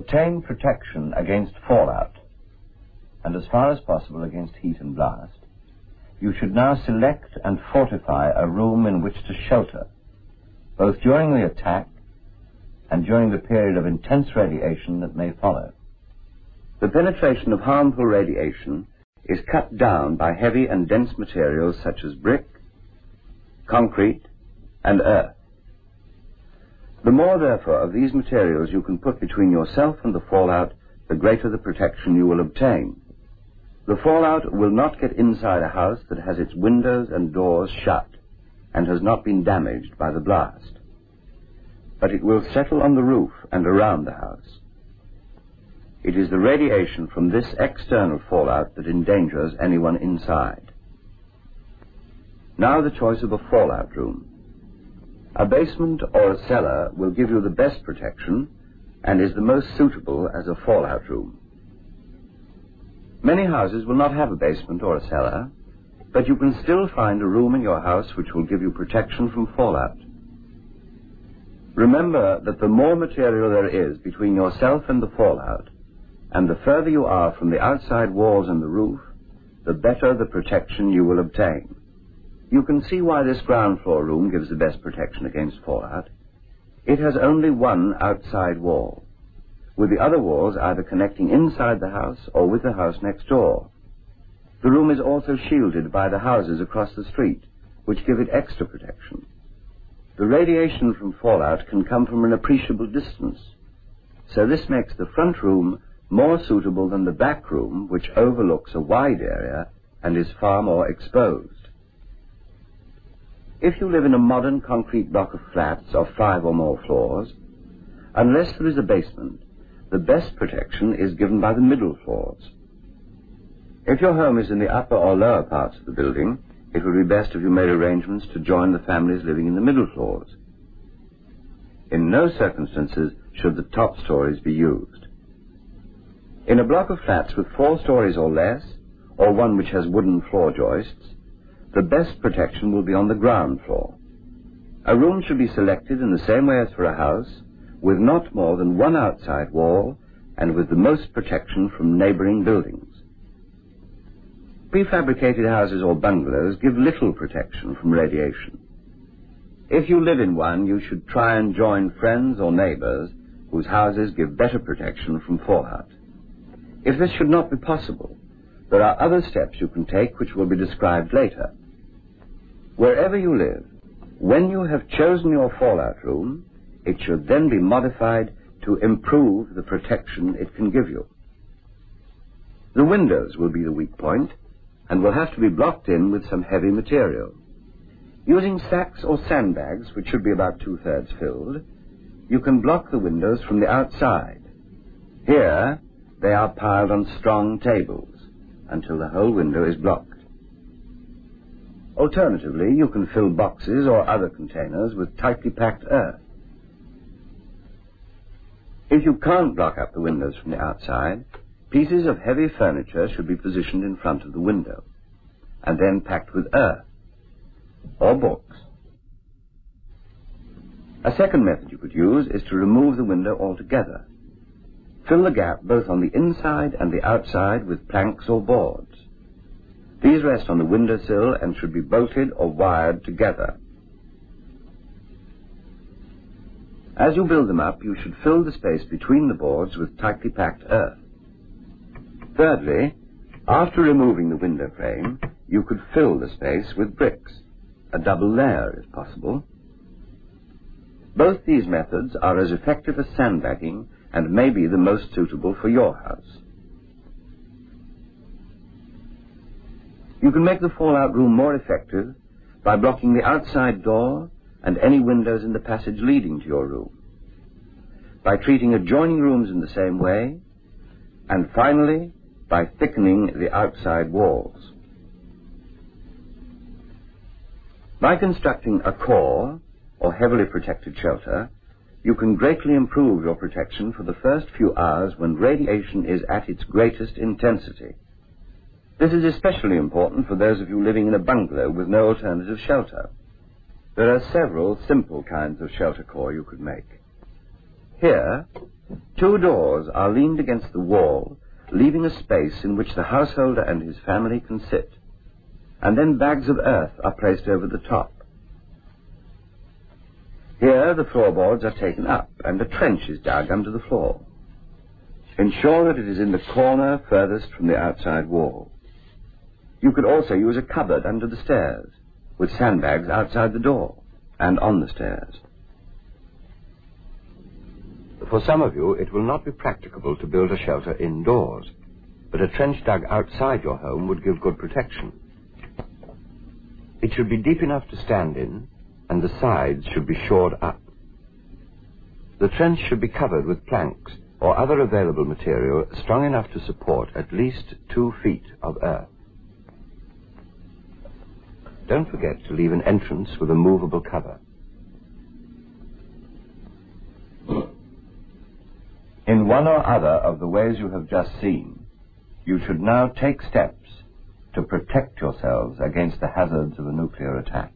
obtain protection against fallout, and as far as possible against heat and blast, you should now select and fortify a room in which to shelter, both during the attack and during the period of intense radiation that may follow. The penetration of harmful radiation is cut down by heavy and dense materials such as brick, concrete, and earth. The more, therefore, of these materials you can put between yourself and the fallout, the greater the protection you will obtain. The fallout will not get inside a house that has its windows and doors shut and has not been damaged by the blast, but it will settle on the roof and around the house. It is the radiation from this external fallout that endangers anyone inside. Now the choice of a fallout room. A basement or a cellar will give you the best protection and is the most suitable as a fallout room. Many houses will not have a basement or a cellar, but you can still find a room in your house which will give you protection from fallout. Remember that the more material there is between yourself and the fallout, and the further you are from the outside walls and the roof, the better the protection you will obtain. You can see why this ground floor room gives the best protection against fallout. It has only one outside wall, with the other walls either connecting inside the house or with the house next door. The room is also shielded by the houses across the street, which give it extra protection. The radiation from fallout can come from an appreciable distance, so this makes the front room more suitable than the back room, which overlooks a wide area and is far more exposed. If you live in a modern concrete block of flats of 5 or more floors, unless there is a basement, the best protection is given by the middle floors. If your home is in the upper or lower parts of the building, it would be best if you made arrangements to join the families living in the middle floors. In no circumstances should the top stories be used. In a block of flats with 4 stories or less, or one which has wooden floor joists, the best protection will be on the ground floor. A room should be selected in the same way as for a house, with not more than one outside wall and with the most protection from neighboring buildings. Prefabricated houses or bungalows give little protection from radiation. If you live in one, you should try and join friends or neighbors whose houses give better protection from fallout. If this should not be possible, there are other steps you can take which will be described later. Wherever you live, when you have chosen your fallout room, it should then be modified to improve the protection it can give you. The windows will be the weak point and will have to be blocked in with some heavy material. Using sacks or sandbags, which should be about 2/3 filled, you can block the windows from the outside. Here, they are piled on strong tables until the whole window is blocked. Alternatively, you can fill boxes or other containers with tightly packed earth. If you can't block up the windows from the outside, pieces of heavy furniture should be positioned in front of the window, and then packed with earth or books. A second method you could use is to remove the window altogether. Fill the gap both on the inside and the outside with planks or boards. These rest on the windowsill and should be bolted or wired together. As you build them up, you should fill the space between the boards with tightly packed earth. Thirdly, after removing the window frame, you could fill the space with bricks. A double layer is possible. Both these methods are as effective as sandbagging and may be the most suitable for your house. You can make the fallout room more effective by blocking the outside door and any windows in the passage leading to your room, by treating adjoining rooms in the same way, and finally, by thickening the outside walls. By constructing a core, or heavily protected shelter, you can greatly improve your protection for the first few hours when radiation is at its greatest intensity. This is especially important for those of you living in a bungalow with no alternative shelter. There are several simple kinds of shelter core you could make. Here, 2 doors are leaned against the wall, leaving a space in which the householder and his family can sit, and then bags of earth are placed over the top. Here the floorboards are taken up and a trench is dug under the floor. Ensure that it is in the corner furthest from the outside wall. You could also use a cupboard under the stairs, with sandbags outside the door and on the stairs. For some of you, it will not be practicable to build a shelter indoors, but a trench dug outside your home would give good protection. It should be deep enough to stand in, and the sides should be shored up. The trench should be covered with planks or other available material strong enough to support at least 2 feet of earth. Don't forget to leave an entrance with a movable cover. In one or other of the ways you have just seen, you should now take steps to protect yourselves against the hazards of a nuclear attack.